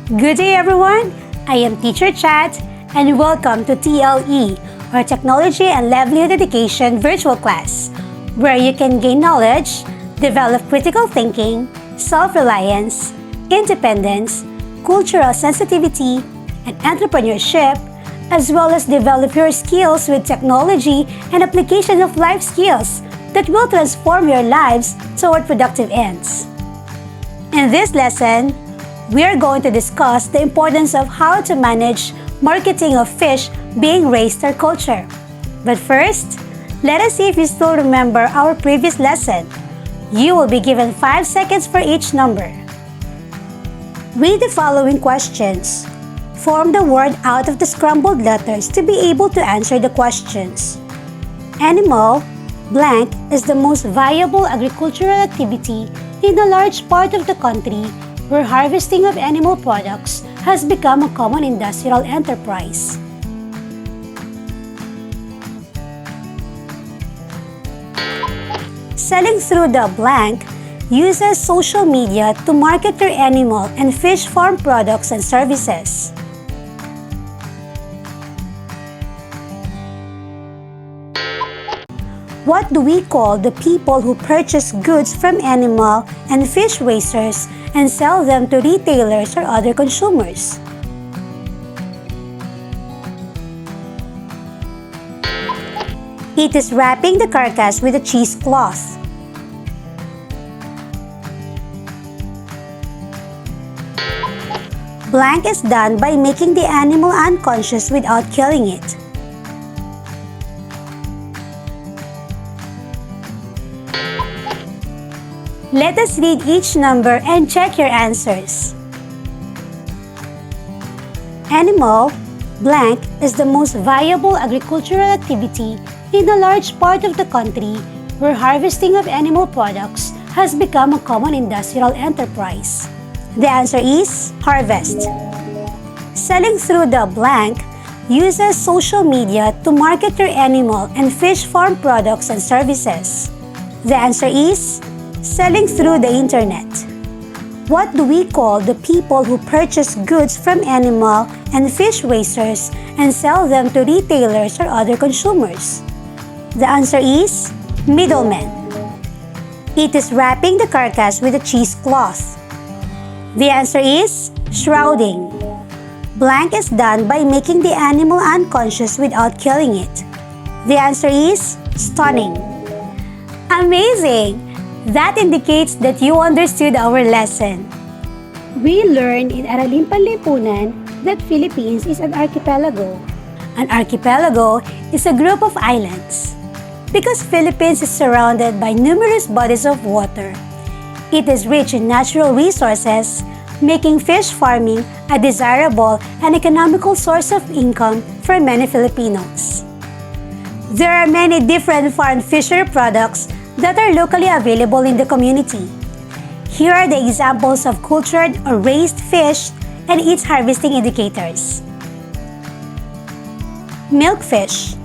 Good day everyone! I am Teacher Chat and welcome to TLE, or Technology and Livelihood Education virtual class, where you can gain knowledge, develop critical thinking, self-reliance, independence, cultural sensitivity, and entrepreneurship, as well as develop your skills with technology and application of life skills that will transform your lives toward productive ends. In this lesson, we are going to discuss the importance of how to manage marketing of fish being raised our culture. But first, let us see if you still remember our previous lesson. You will be given 5 seconds for each number. Read the following questions. Form the word out of the scrambled letters to be able to answer the questions. Animal blank is the most viable agricultural activity in a large part of the country where harvesting of animal products has become a common industrial enterprise. Selling through the blank uses social media to market your animal and fish farm products and services. What do we call the people who purchase goods from animal and fish raisers and sell them to retailers or other consumers? It is wrapping the carcass with a cheesecloth. Blank is done by making the animal unconscious without killing it. Let us read each number and check your answers. Animal blank is the most viable agricultural activity in a large part of the country where harvesting of animal products has become a common industrial enterprise. The answer is harvest. Selling through the blank uses social media to market your animal and fish farm products and services. The answer is selling through the internet. What do we call the people who purchase goods from animal and fish raisers and sell them to retailers or other consumers? The answer is middlemen. It is wrapping the carcass with a cheesecloth. The answer is shrouding. Blank is done by making the animal unconscious without killing it. The answer is stunning. Amazing! That indicates that you understood our lesson. We learned in Araling Panlipunan that Philippines is an archipelago. An archipelago is a group of islands. Because Philippines is surrounded by numerous bodies of water, it is rich in natural resources, making fish farming a desirable and economical source of income for many Filipinos. There are many different farmed fishery products that are locally available in the community. Here are the examples of cultured or raised fish and its harvesting indicators. Milkfish.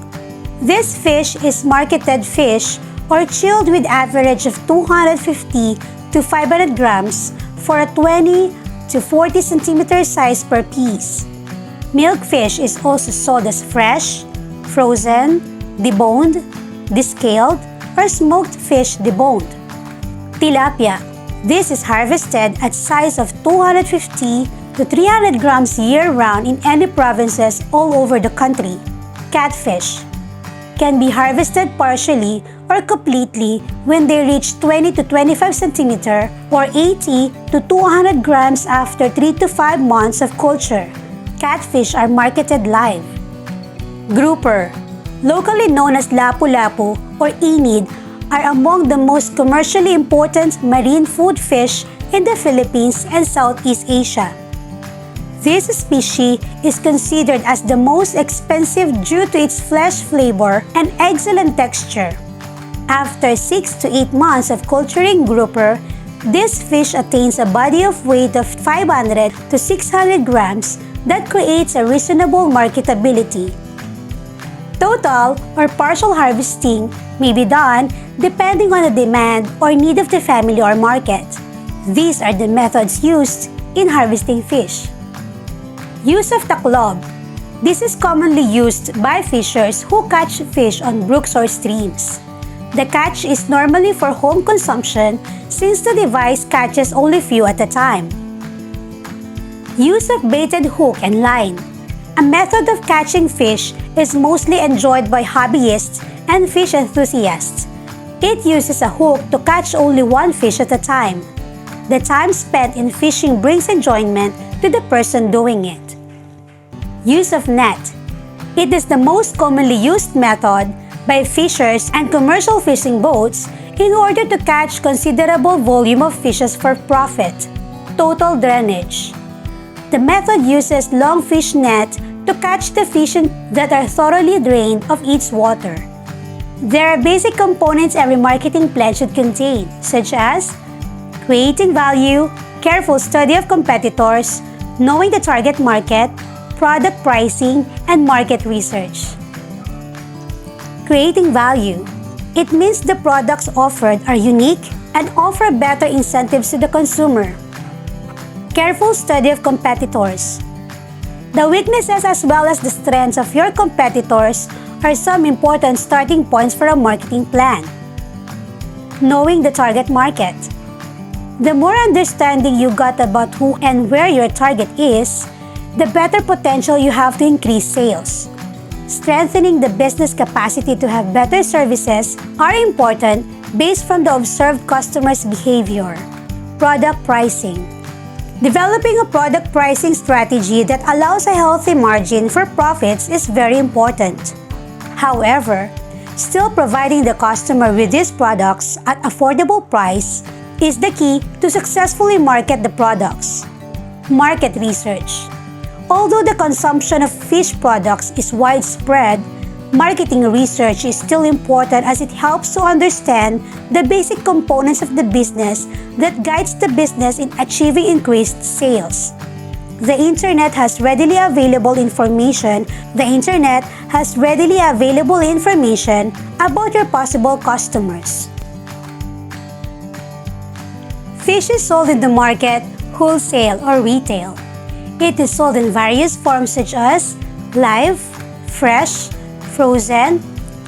This fish is marketed fish or chilled with average of 250 to 500 grams for a 20 to 40 centimeter size per piece. Milkfish is also sold as fresh, frozen, deboned, descaled, or smoked fish deboned. Tilapia. This is harvested at size of 250 to 300 grams year-round in any provinces all over the country. Catfish. Can be harvested partially or completely when they reach 20 to 25 centimeter or 80 to 200 grams after 3 to 5 months of culture. Catfish are marketed live. Grouper, locally known as lapu-lapu or enid, are among the most commercially important marine food fish in the Philippines and Southeast Asia. This species is considered as the most expensive due to its flesh flavor and excellent texture. After 6 to 8 months of culturing grouper, this fish attains a body of weight of 500 to 600 grams that creates a reasonable marketability. Total or partial harvesting may be done depending on the demand or need of the family or market. These are the methods used in harvesting fish. Use of the club. This is commonly used by fishers who catch fish on brooks or streams. The catch is normally for home consumption since the device catches only few at a time. Use of baited hook and line. A method of catching fish is mostly enjoyed by hobbyists and fish enthusiasts. It uses a hook to catch only one fish at a time. The time spent in fishing brings enjoyment to the person doing it. Use of net. It is the most commonly used method by fishers and commercial fishing boats in order to catch considerable volume of fishes for profit. Total drainage. The method uses long fish net to catch the fish that are thoroughly drained of its water. There are basic components every marketing plan should contain, such as creating value, careful study of competitors, knowing the target market, product pricing, and market research. Creating value. It means the products offered are unique and offer better incentives to the consumer. Careful study of competitors. The weaknesses as well as the strengths of your competitors are some important starting points for a marketing plan. Knowing the target market. The more understanding you got about who and where your target is, the better potential you have to increase sales. Strengthening the business capacity to have better services are important based from the observed customer's behavior. Product pricing. Developing a product pricing strategy that allows a healthy margin for profits is very important. However, still providing the customer with these products at affordable price is the key to successfully market the products. Market research. Although the consumption of fish products is widespread, marketing research is still important as it helps to understand the basic components of the business that guides the business in achieving increased sales. The internet has readily available information about your possible customers. Fish is sold in the market, wholesale or retail. It is sold in various forms such as live, fresh, frozen,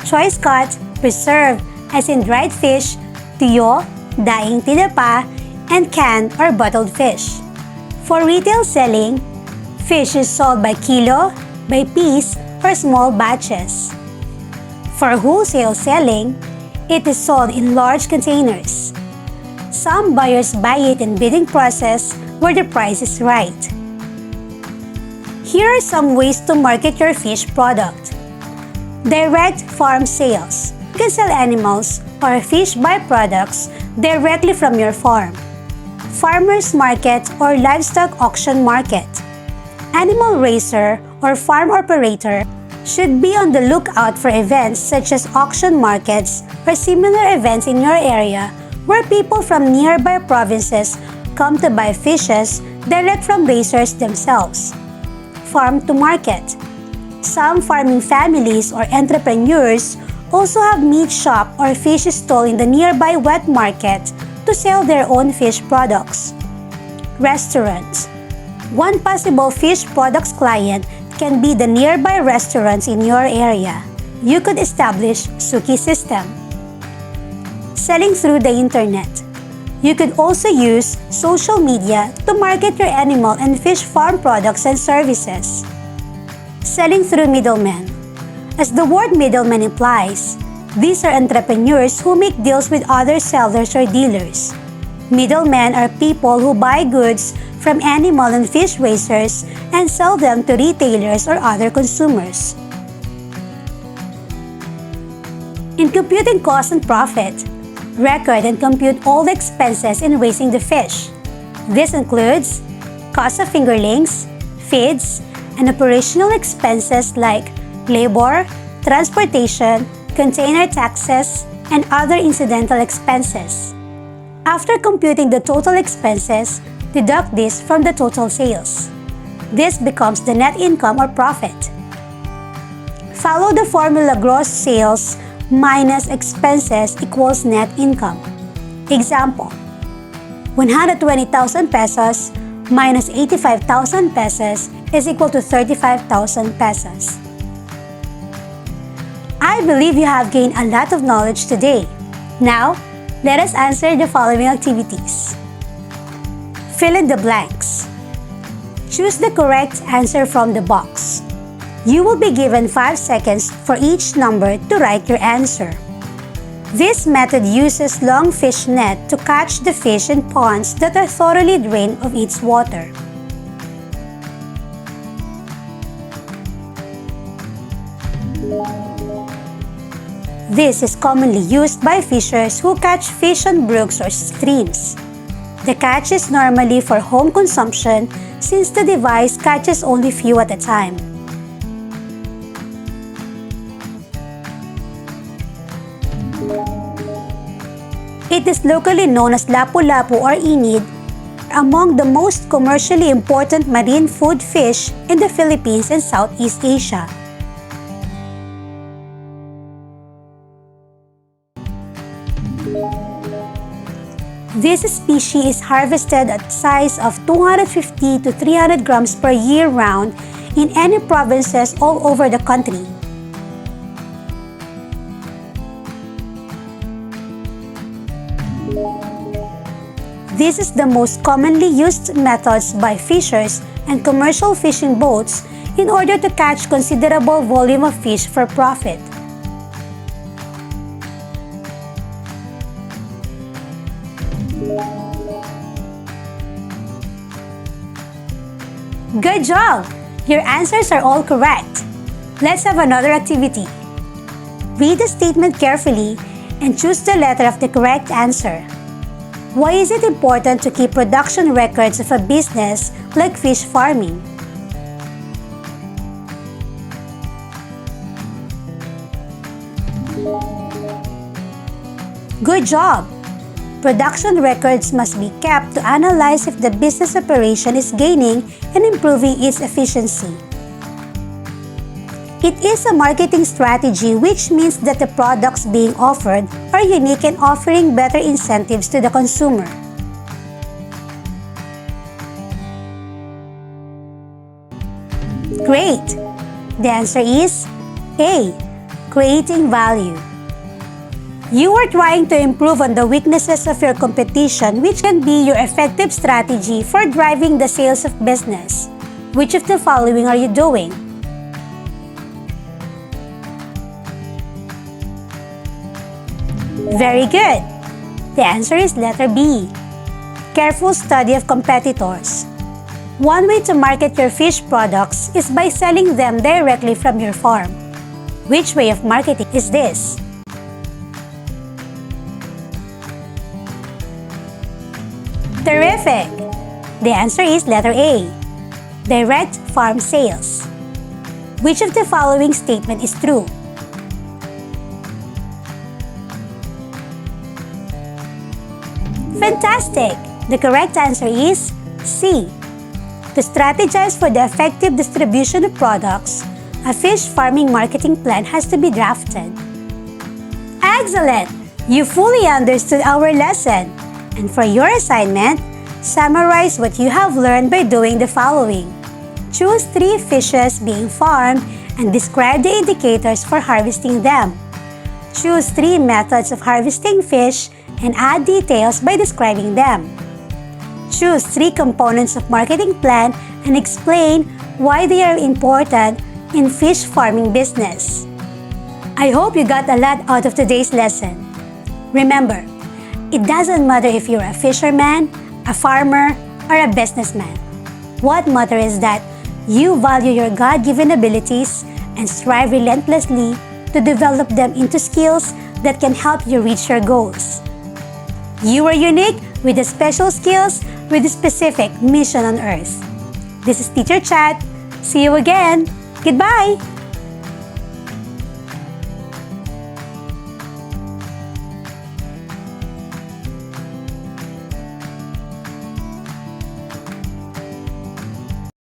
choice cut, preserved as in dried fish, tuyo, daing tinapa, and canned or bottled fish. For retail selling, fish is sold by kilo, by piece, or small batches. For wholesale selling, it is sold in large containers. Some buyers buy it in bidding process where the price is right. Here are some ways to market your fish product. Direct farm sales. You can sell animals or fish byproducts directly from your farm. Farmers market or livestock auction market. Animal raiser or farm operator should be on the lookout for events such as auction markets or similar events in your area where people from nearby provinces come to buy fishes direct from raisers themselves. Farm to market. Some farming families or entrepreneurs also have meat shop or fish stall in the nearby wet market to sell their own fish products. Restaurants. One possible fish products client can be the nearby restaurants in your area. You could establish suki system. Selling through the internet. You could also use social media to market your animal and fish farm products and services. Selling through middlemen. As the word middleman implies, these are entrepreneurs who make deals with other sellers or dealers. Middlemen are people who buy goods from animal and fish raisers and sell them to retailers or other consumers. In computing cost and profit, record and compute all the expenses in raising the fish. This includes cost of fingerlings, feeds, and operational expenses like labor, transportation, container taxes, and other incidental expenses. After computing the total expenses, deduct this from the total sales. This becomes the net income or profit. Follow the formula gross sales minus expenses equals net income. Example, 120,000 pesos minus 85,000 pesos is equal to 35,000 pesos. I believe you have gained a lot of knowledge today. Now, let us answer the following activities. Fill in the blanks. Choose the correct answer from the box. You will be given 5 seconds for each number to write your answer. This method uses long fish net to catch the fish in ponds that are thoroughly drained of its water. This is commonly used by fishers who catch fish on brooks or streams. The catch is normally for home consumption since the device catches only few at a time. It is locally known as lapu-lapu or inid, among the most commercially important marine food fish in the Philippines and Southeast Asia. This species is harvested at size of 250 to 300 grams per year round in any provinces all over the country. This is the most commonly used methods by fishers and commercial fishing boats in order to catch considerable volume of fish for profit. Good job! Your answers are all correct. Let's have another activity. Read the statement carefully and choose the letter of the correct answer. Why is it important to keep production records of a business like fish farming? Good job! Production records must be kept to analyze if the business operation is gaining and improving its efficiency. It is a marketing strategy, which means that the products being offered are unique and offering better incentives to the consumer. Great! The answer is A. Creating value. You are trying to improve on the weaknesses of your competition, which can be your effective strategy for driving the sales of business. Which of the following are you doing? Very good! The answer is letter B. Careful study of competitors. One way to market your fish products is by selling them directly from your farm. Which way of marketing is this? Terrific! The answer is letter A. Direct farm sales. Which of the following statement is true? Fantastic! The correct answer is C. To strategize for the effective distribution of products, a fish farming marketing plan has to be drafted. Excellent! You fully understood our lesson. And for your assignment, summarize what you have learned by doing the following. Choose 3 fishes being farmed and describe the indicators for harvesting them. Choose 3 methods of harvesting fish and add details by describing them. Choose 3 components of marketing plan and explain why they are important in fish farming business. I hope you got a lot out of today's lesson. Remember, it doesn't matter if you're a fisherman, a farmer, or a businessman. What matters is that you value your God-given abilities and strive relentlessly to develop them into skills that can help you reach your goals. You are unique with the special skills with a specific mission on Earth. This is Teacher Chat. See you again. Goodbye!